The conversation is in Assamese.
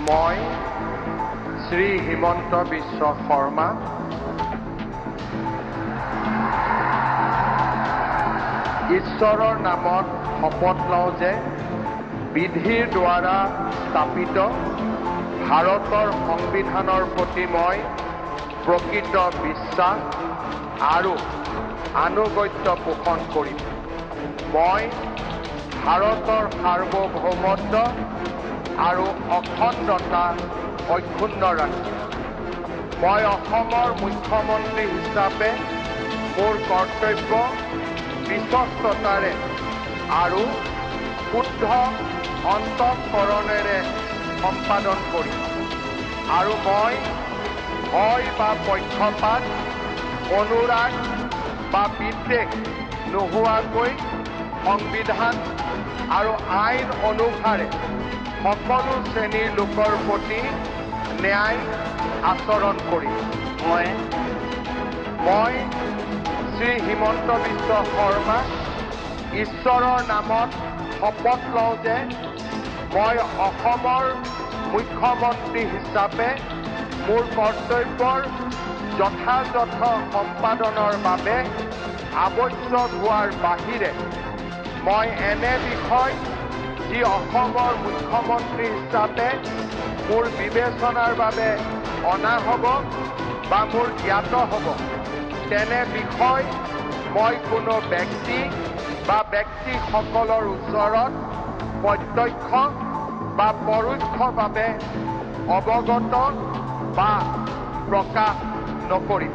মই শ্ৰী হিমন্ত বিশ্ব শৰ্মা ঈশ্বৰৰ নামত শপত লওঁ যে বিধিৰ দ্বাৰা স্থাপিত ভাৰতৰ সংবিধানৰ প্ৰতি মই প্ৰকৃত বিশ্বাস আৰু আনুগত্য পোষণ কৰিম। মই ভাৰতৰ সাৰ্বভৌমত্ব আৰু অখণ্ডতা অক্ষুণ্ণ ৰাখিম। মই অসমৰ মুখ্যমন্ত্ৰী হিচাপে মোৰ কৰ্তব্য বিশ্বস্ততাৰে আৰু শুদ্ধ অন্তঃকৰণেৰে সম্পাদন কৰিম আৰু মই ভয় বা পক্ষপাত, অনুৰাগ বা বিদ্বেষ নোহোৱাকৈ সংবিধান আৰু আইন অনুসাৰে সকলো শ্ৰেণীৰ লোকৰ প্ৰতি ন্যায় আচৰণ কৰিম। মই শ্ৰী হিমন্ত বিশ্ব শৰ্মা ঈশ্বৰৰ নামত শপত লওঁ যে মই অসমৰ মুখ্যমন্ত্ৰী হিচাপে মোৰ কৰ্তব্যৰ যথাযথ সম্পাদনৰ বাবে আৱশ্যক হোৱাৰ বাহিৰে মই এনে বিষয় যি অসমৰ মুখ্যমন্ত্ৰী হিচাপে মোৰ বিবেচনাৰ বাবে অনা হ'ব বা মোৰ জ্ঞাত হ'ব তেনে বিষয় মই কোনো ব্যক্তি বা ব্যক্তিসকলৰ ওচৰত প্ৰত্যক্ষ বা পৰোক্ষভাৱে অৱগত বা প্ৰকাশ নকৰিম।